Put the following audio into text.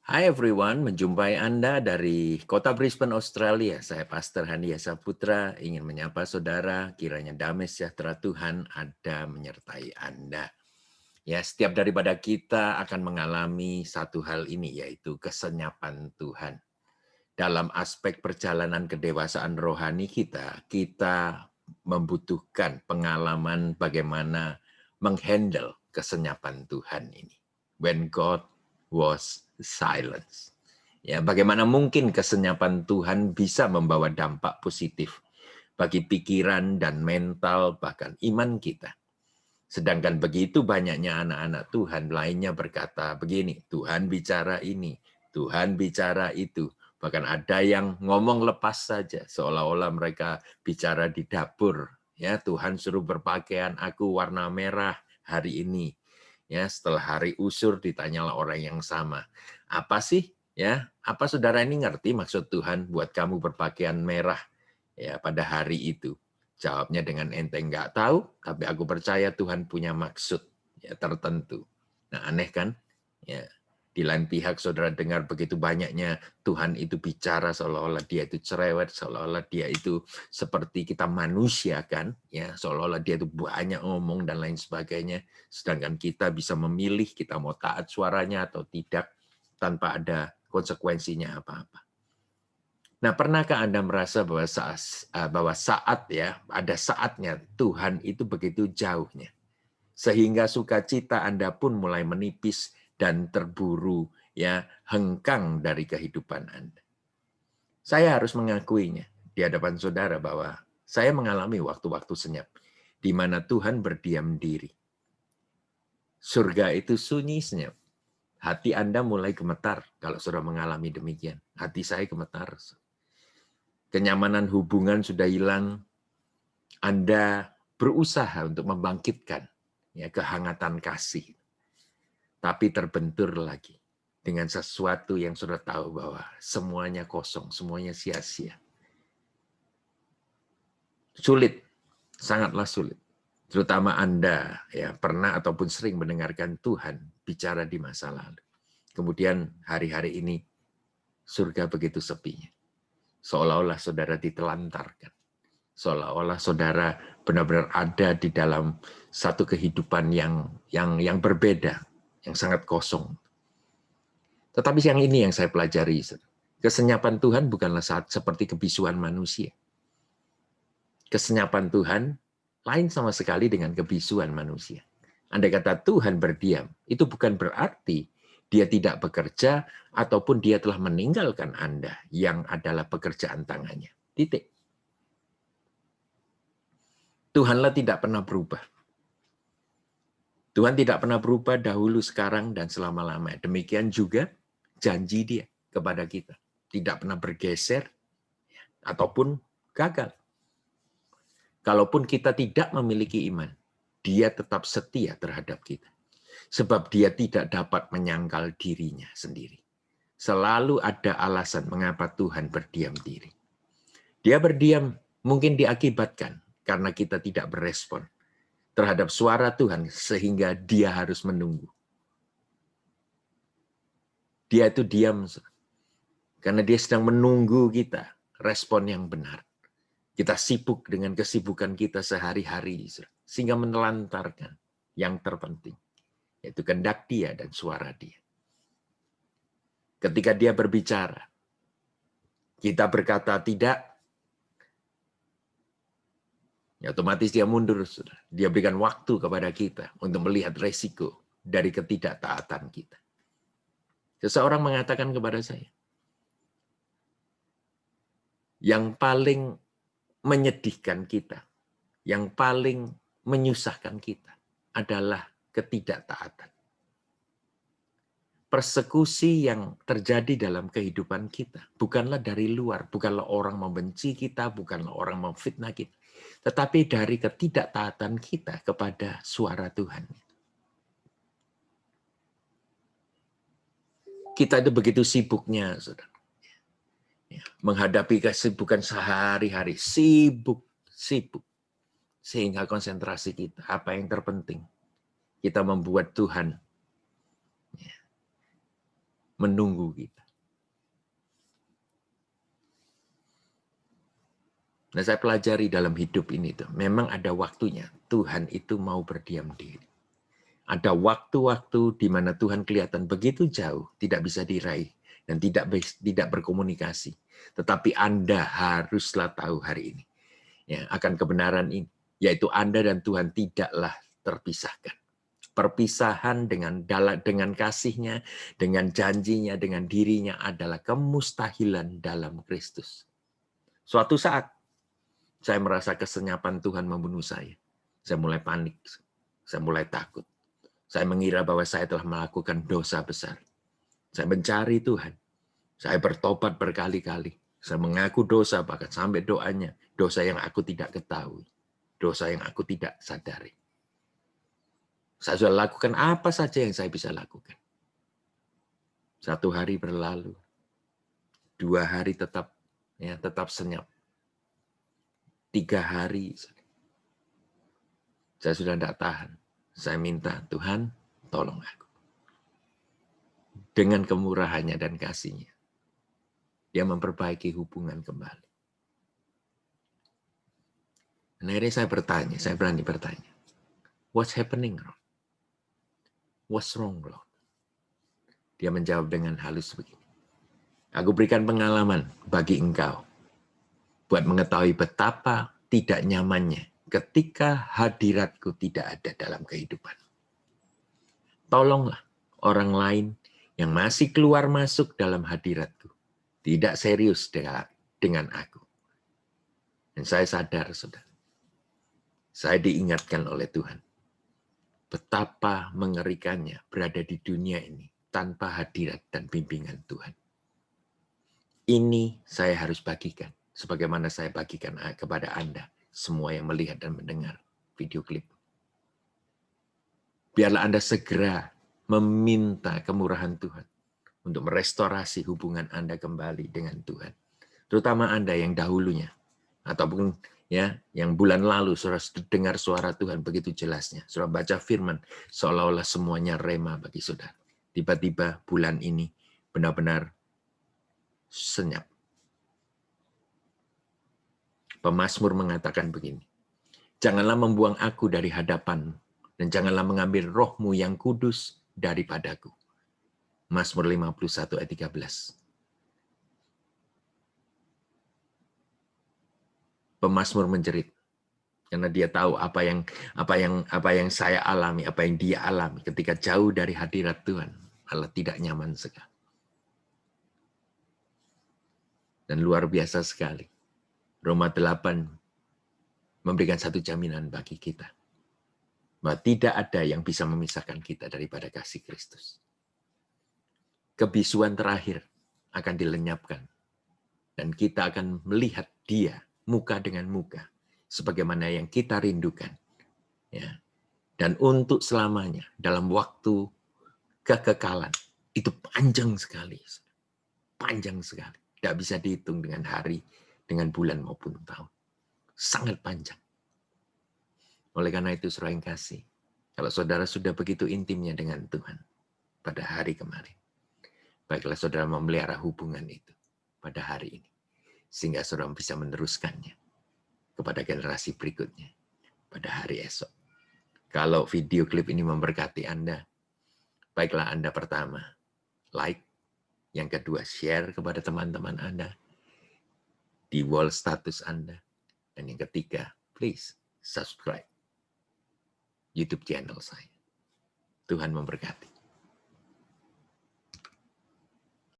Hai everyone, menjumpai Anda dari kota Brisbane, Australia. Saya Pastor Handi Saputra, ingin menyapa saudara, kiranya damai sejahtera Tuhan ada menyertai Anda. Ya, setiap daripada kita akan mengalami satu hal ini, yaitu kesenyapan Tuhan. Dalam aspek perjalanan kedewasaan rohani kita membutuhkan pengalaman bagaimana menghandle kesenyapan Tuhan ini. When God was silence. Ya, bagaimana mungkin kesenyapan Tuhan bisa membawa dampak positif bagi pikiran dan mental bahkan iman kita. Sedangkan begitu banyaknya anak-anak Tuhan lainnya berkata begini, Tuhan bicara ini, Tuhan bicara itu. Bahkan ada yang ngomong lepas saja, seolah-olah mereka bicara di dapur. Ya, Tuhan suruh berpakaian aku warna merah hari ini. Ya, setelah hari usur ditanyalah orang yang sama. Apa sih? Ya, apa saudara ini ngerti maksud Tuhan buat kamu berpakaian merah ya pada hari itu? Jawabnya dengan enteng, nggak tahu, tapi aku percaya Tuhan punya maksud ya tertentu. Nah, aneh kan? Ya, di lain pihak saudara dengar begitu banyaknya Tuhan itu bicara seolah-olah dia itu cerewet, seolah-olah dia itu seperti kita manusia kan, ya, seolah-olah dia itu banyak ngomong dan lain sebagainya. Sedangkan kita bisa memilih kita mau taat suaranya atau tidak tanpa ada konsekuensinya apa-apa. Nah, pernahkah Anda merasa bahwa saat ya, ada saatnya Tuhan itu begitu jauhnya, sehingga sukacita Anda pun mulai menipis dan terburu ya hengkang dari kehidupan Anda. Saya harus mengakuinya di hadapan saudara bahwa saya mengalami waktu-waktu senyap di mana Tuhan berdiam diri. Surga itu sunyi senyap. Hati Anda mulai gemetar kalau sudah mengalami demikian. Hati saya gemetar. Kenyamanan hubungan sudah hilang, Anda berusaha untuk membangkitkan ya, kehangatan kasih, tapi terbentur lagi dengan sesuatu yang sudah tahu bahwa semuanya kosong, semuanya sia-sia. Sulit, sangatlah sulit. Terutama Anda ya pernah ataupun sering mendengarkan Tuhan bicara di masa lalu. Kemudian hari-hari ini surga begitu sepinya. Seolah-olah saudara ditelantarkan. Seolah-olah saudara benar-benar ada di dalam satu kehidupan yang berbeda, yang sangat kosong. Tetapi yang ini yang saya pelajari, kesenyapan Tuhan bukanlah seperti kebisuan manusia. Kesenyapan Tuhan lain sama sekali dengan kebisuan manusia. Andai kata Tuhan berdiam, itu bukan berarti dia tidak bekerja ataupun dia telah meninggalkan Anda yang adalah pekerjaan tangannya. Titik. Tuhanlah tidak pernah berubah. Tuhan tidak pernah berubah dahulu, sekarang, dan selama-lamanya. Demikian juga janji dia kepada kita. Tidak pernah bergeser ataupun gagal. Kalaupun kita tidak memiliki iman, dia tetap setia terhadap kita. Sebab dia tidak dapat menyangkal dirinya sendiri. Selalu ada alasan mengapa Tuhan berdiam diri. Dia berdiam mungkin diakibatkan karena kita tidak berespon terhadap suara Tuhan sehingga dia harus menunggu. Dia itu diam karena dia sedang menunggu kita respon yang benar. Kita sibuk dengan kesibukan kita sehari-hari sehingga menelantarkan yang terpenting, yaitu kehendak dia dan suara dia. Ketika dia berbicara, kita berkata tidak, ya otomatis dia mundur. Dia berikan waktu kepada kita untuk melihat resiko dari ketidaktaatan kita. Seseorang mengatakan kepada saya, yang paling menyedihkan kita, yang paling menyusahkan kita adalah ketidaktaatan. Persekusi yang terjadi dalam kehidupan kita bukanlah dari luar, bukanlah orang membenci kita, bukanlah orang memfitnah kita, tetapi dari ketidaktaatan kita kepada suara Tuhan. Kita itu begitu sibuknya, saudara, menghadapi kesibukan sehari-hari, sibuk, sehingga konsentrasi kita, apa yang terpenting, kita membuat Tuhan menunggu kita. Nah, saya pelajari dalam hidup ini tuh, memang ada waktunya Tuhan itu mau berdiam diri. Ada waktu-waktu di mana Tuhan kelihatan begitu jauh, tidak bisa diraih dan tidak berkomunikasi. Tetapi Anda haruslah tahu hari ini, ya, akan kebenaran ini, yaitu Anda dan Tuhan tidaklah terpisahkan. Perpisahan dengan kasih-Nya, dengan janjinya, dengan dirinya adalah kemustahilan dalam Kristus. Suatu saat saya merasa kesenyapan Tuhan membunuh saya. Saya mulai panik, saya mulai takut. Saya mengira bahwa saya telah melakukan dosa besar. Saya mencari Tuhan. Saya bertobat berkali-kali. Saya mengaku dosa, bahkan sampai doanya. Dosa yang aku tidak ketahui. Dosa yang aku tidak sadari. Saya sudah lakukan apa saja yang saya bisa lakukan. 1 hari berlalu. 2 hari tetap senyap. 3 hari. Saya sudah tidak tahan. Saya minta, Tuhan, tolong aku. Dengan kemurahannya dan kasih-Nya, Dia memperbaiki hubungan kembali. Dan akhirnya saya berani bertanya, what's happening, Lord? What's wrong, Lord? Dia menjawab dengan halus begini. Aku berikan pengalaman bagi engkau, buat mengetahui betapa tidak nyamannya ketika hadiratku tidak ada dalam kehidupan. Tolonglah orang lain yang masih keluar masuk dalam hadiratku, tidak serius dengan aku. Dan saya sadar, saudara, saya diingatkan oleh Tuhan, betapa mengerikannya berada di dunia ini tanpa hadirat dan bimbingan Tuhan. Ini saya harus bagikan, sebagaimana saya bagikan kepada Anda, semua yang melihat dan mendengar video klip. Biarlah Anda segera meminta kemurahan Tuhan untuk merestorasi hubungan Anda kembali dengan Tuhan. Terutama Anda yang dahulunya, ataupun yang bulan lalu saudara dengar suara Tuhan begitu jelasnya. Saudara baca firman, seolah-olah semuanya rema bagi saudara. Tiba-tiba bulan ini benar-benar senyap. Pemazmur mengatakan begini, janganlah membuang aku dari hadapan, dan janganlah mengambil rohmu yang kudus daripadaku. Mazmur 51 ayat 13. Pemazmur menjerit, karena dia tahu apa yang saya alami, apa yang dia alami ketika jauh dari hadirat Tuhan. Allah tidak nyaman sekali. Dan luar biasa sekali. Roma 8 memberikan satu jaminan bagi kita, bahwa tidak ada yang bisa memisahkan kita daripada kasih Kristus. Kebisuan terakhir akan dilenyapkan, dan kita akan melihat Dia muka dengan muka, sebagaimana yang kita rindukan. Ya. Dan untuk selamanya, dalam waktu kekekalan, itu panjang sekali. Panjang sekali. Tidak bisa dihitung dengan hari, dengan bulan maupun tahun. Sangat panjang. Oleh karena itu, saudara yang kasih, kalau saudara sudah begitu intimnya dengan Tuhan pada hari kemarin, baiklah saudara memelihara hubungan itu pada hari ini, sehingga saudara bisa meneruskannya kepada generasi berikutnya pada hari esok. Kalau video klip ini memberkati Anda, baiklah Anda pertama, like. Yang kedua, share kepada teman-teman Anda di wall status Anda. Dan yang ketiga, please subscribe YouTube channel saya. Tuhan memberkati.